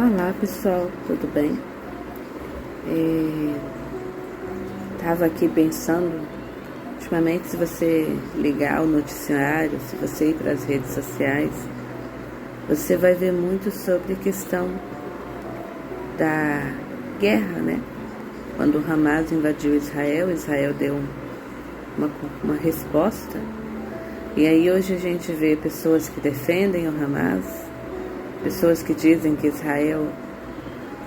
Olá pessoal, tudo bem? Tava aqui pensando, ultimamente, se você ligar o noticiário, se você ir para as redes sociais, você vai ver muito sobre a questão da guerra, né? Quando o Hamas invadiu Israel, Israel deu uma resposta. E aí hoje a gente vê pessoas que defendem o Hamas, pessoas que dizem que Israel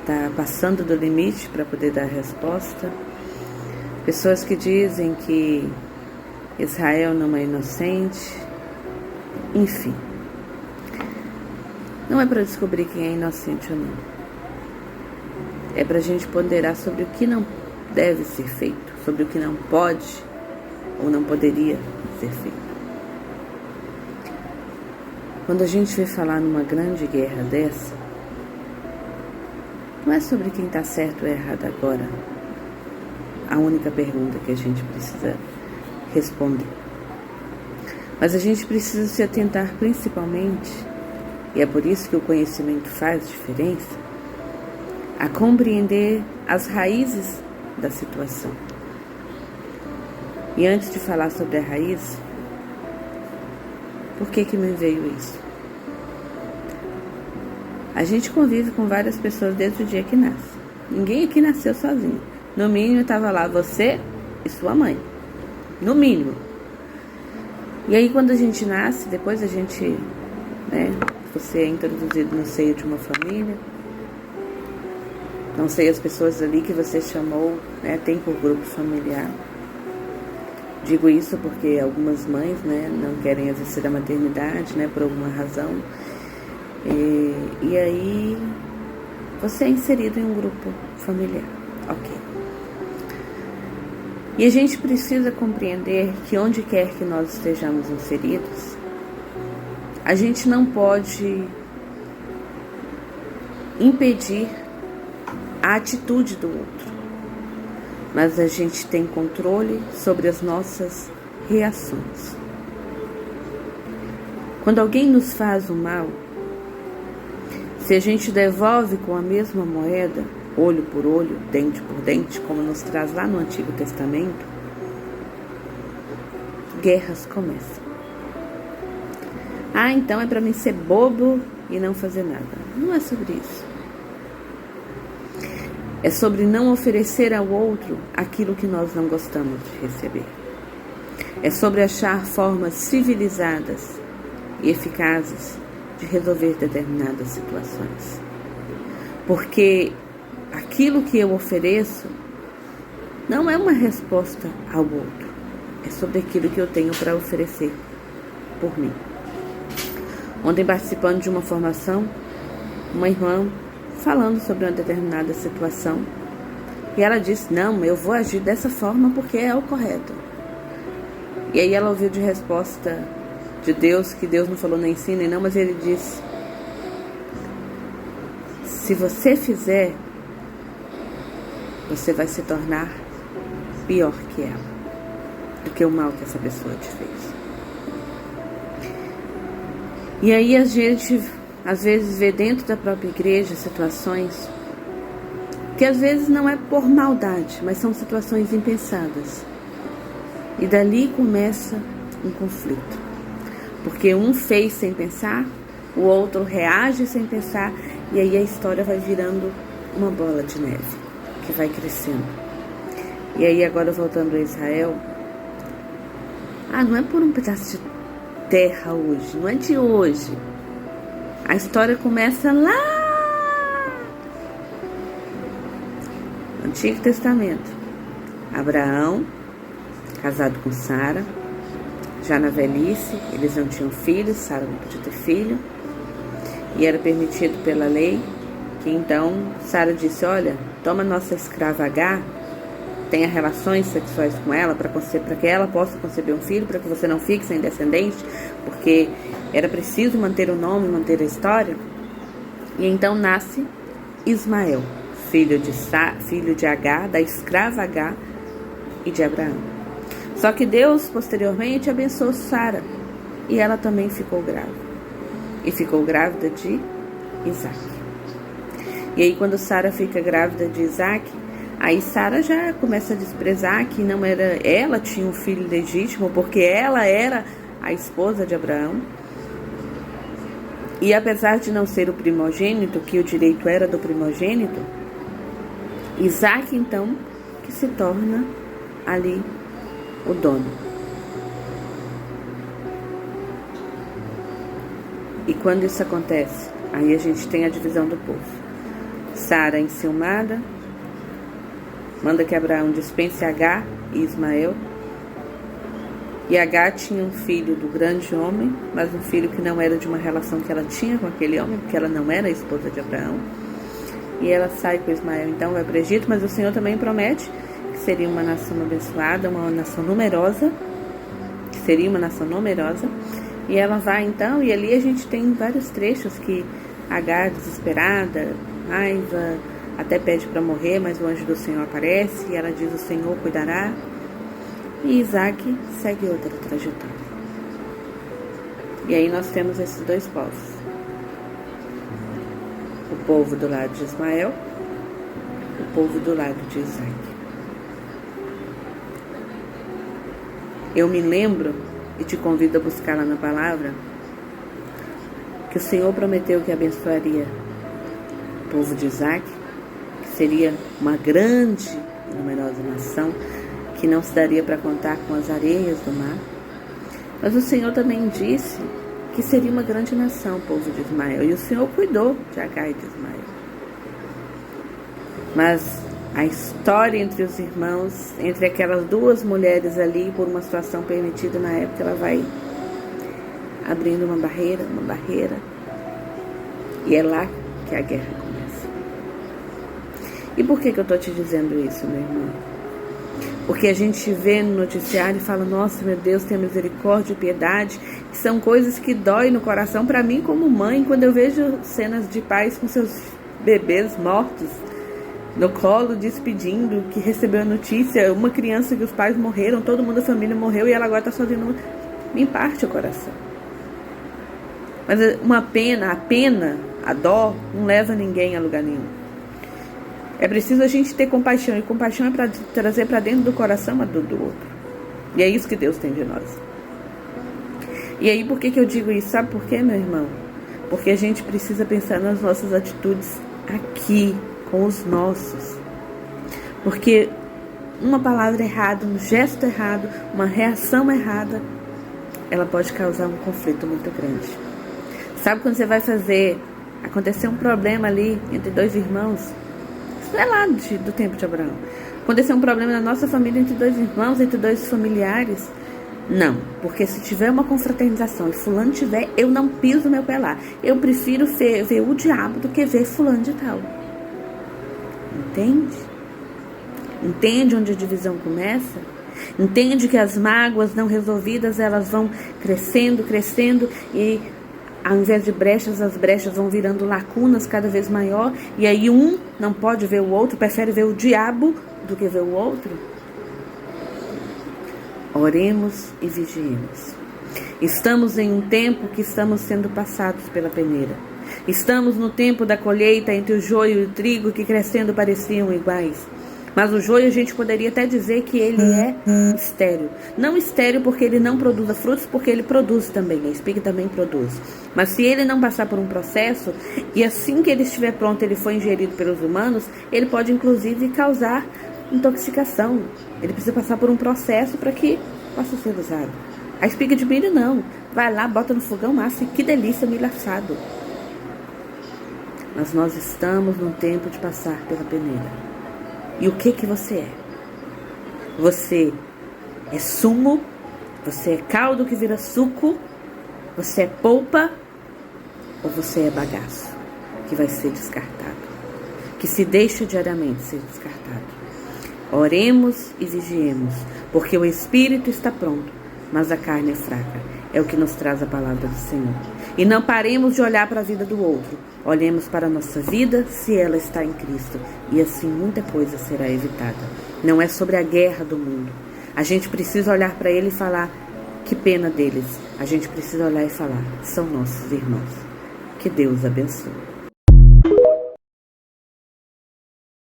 está passando do limite para poder dar resposta, pessoas que dizem que Israel não é inocente, enfim. Não é para descobrir quem é inocente ou não. É para a gente ponderar sobre o que não deve ser feito, sobre o que não pode ou não poderia ser feito. Quando a gente vem falar numa grande guerra dessa, não é sobre quem está certo ou errado agora a única pergunta que a gente precisa responder. Mas a gente precisa se atentar principalmente, e é por isso que o conhecimento faz diferença, a compreender as raízes da situação. E antes de falar sobre a raiz, por que me veio isso? A gente convive com várias pessoas desde o dia que nasce. Ninguém aqui nasceu sozinho. No mínimo estava lá você e sua mãe. No mínimo. E aí quando a gente nasce, depois a gente, você é introduzido no seio de uma família. Não sei as pessoas ali que você chamou, tem por grupo familiar. Digo isso porque algumas mães, não querem exercer a maternidade, por alguma razão. E aí você é inserido em um grupo familiar, ok. E a gente precisa compreender que onde quer que nós estejamos inseridos, a gente não pode impedir a atitude do outro, mas a gente tem controle sobre as nossas reações. Quando alguém nos faz o mal, se a gente devolve com a mesma moeda, olho por olho, dente por dente, como nos traz lá no Antigo Testamento, guerras começam. Então é para mim ser bobo e não fazer nada. Não é sobre isso. É sobre não oferecer ao outro aquilo que nós não gostamos de receber. É sobre achar formas civilizadas e eficazes de resolver determinadas situações. Porque aquilo que eu ofereço não é uma resposta ao outro. É sobre aquilo que eu tenho para oferecer por mim. Ontem, participando de uma formação, uma irmã falando sobre uma determinada situação, e ela disse, não, eu vou agir dessa forma porque é o correto. E aí ela ouviu de resposta de Deus, que Deus não falou nem sim nem não, mas ele disse, se você fizer, você vai se tornar pior que ela, do que o mal que essa pessoa te fez. E aí a gente às vezes vê dentro da própria igreja situações que às vezes não é por maldade, mas são situações impensadas. E dali começa um conflito. Porque um fez sem pensar, o outro reage sem pensar, e aí a história vai virando uma bola de neve, que vai crescendo. E aí agora voltando a Israel, não é por um pedaço de terra hoje, não é de hoje. A história começa lá no Antigo Testamento. Abraão, casado com Sara, já na velhice, eles não tinham filhos, Sara não podia ter filho, e era permitido pela lei, que então Sara disse, olha, toma nossa escrava Agar, tenha relações sexuais com ela, para que ela possa conceber um filho, para que você não fique sem descendente, porque era preciso manter o nome, manter a história. E então nasce Ismael, filho de Agar, da escrava Agar e de Abraão. Só que Deus, posteriormente, abençoou Sara, e ela também ficou grávida. E ficou grávida de Isaac. E aí quando Sara fica grávida de Isaac, aí Sara já começa a desprezar que não era ela tinha um filho legítimo, porque ela era a esposa de Abraão. E apesar de não ser o primogênito, que o direito era do primogênito, Isaac então que se torna ali o dono. E quando isso acontece, aí a gente tem a divisão do povo. Sara, enciumada, manda que Abraão dispense Agar e Ismael. E Agar tinha um filho do grande homem, mas um filho que não era de uma relação que ela tinha com aquele homem, porque ela não era a esposa de Abraão. E ela sai com Ismael, então vai para o Egito, mas o Senhor também promete que seria uma nação abençoada, uma nação numerosa, e ela vai então, e ali a gente tem vários trechos que Agar desesperada, raiva, até pede para morrer, mas o anjo do Senhor aparece e ela diz: o Senhor cuidará. E Isaac segue outra trajetória. E aí nós temos esses dois povos. O povo do lado de Ismael, o povo do lado de Isaac. Eu me lembro, e te convido a buscar lá na palavra, que o Senhor prometeu que abençoaria o povo de Isaac, que seria uma grande e numerosa nação, que não se daria para contar com as areias do mar. Mas o Senhor também disse que seria uma grande nação, o povo de Ismael. E o Senhor cuidou de Agar e de Ismael. Mas a história entre os irmãos, entre aquelas duas mulheres ali, por uma situação permitida na época, ela vai abrindo uma barreira. E é lá que a guerra começa. E por que eu estou te dizendo isso, meu irmão? Porque a gente vê no noticiário e fala: nossa, meu Deus, tenha misericórdia e piedade, que são coisas que doem no coração. Para mim, como mãe, quando eu vejo cenas de pais com seus bebês mortos no colo, despedindo, que recebeu a notícia, uma criança que os pais morreram, todo mundo da família morreu e ela agora está sozinha, me parte o coração. Mas a pena, a dó, não leva ninguém a lugar nenhum. É preciso a gente ter compaixão, e compaixão é para trazer para dentro do coração a dor do outro. E é isso que Deus tem de nós. E aí, por que eu digo isso? Sabe por quê, meu irmão? Porque a gente precisa pensar nas nossas atitudes aqui, com os nossos. Porque uma palavra errada, um gesto errado, uma reação errada, ela pode causar um conflito muito grande. Sabe quando você vai acontecer um problema ali entre dois irmãos? Isso é lá do tempo de Abraão. Acontecer um problema na nossa família entre dois irmãos, entre dois familiares? Não, porque se tiver uma confraternização e fulano tiver, eu não piso meu pé lá. Eu prefiro ver o diabo do que ver fulano de tal. Entende? Entende onde a divisão começa? Entende que as mágoas não resolvidas, elas vão crescendo e ao invés de brechas, as brechas vão virando lacunas cada vez maior, e aí um não pode ver o outro, prefere ver o diabo do que ver o outro? Oremos e vigiemos. Estamos em um tempo que estamos sendo passados pela peneira. Estamos no tempo da colheita entre o joio e o trigo, que crescendo pareciam iguais. Mas o joio a gente poderia até dizer que ele é estéril. Não estéril porque ele não produz frutos, porque ele produz também, a espiga também produz. Mas se ele não passar por um processo, e assim que ele estiver pronto, ele for ingerido pelos humanos, ele pode inclusive causar intoxicação. Ele precisa passar por um processo para que possa ser usado. A espiga de milho não. Vai lá, bota no fogão, assa, e que delícia, milho assado. Mas nós estamos num tempo de passar pela peneira. E o que você é? Você é sumo? Você é caldo que vira suco? Você é polpa? Ou você é bagaço que vai ser descartado? Que se deixa diariamente ser descartado. Oremos e vigiemos, porque o espírito está pronto, mas a carne é fraca. É o que nos traz a palavra do Senhor. E não paremos de olhar para a vida do outro. Olhemos para a nossa vida, se ela está em Cristo. E assim muita coisa será evitada. Não é sobre a guerra do mundo. A gente precisa olhar para ele e falar: que pena deles. A gente precisa olhar e falar: são nossos irmãos. Que Deus abençoe.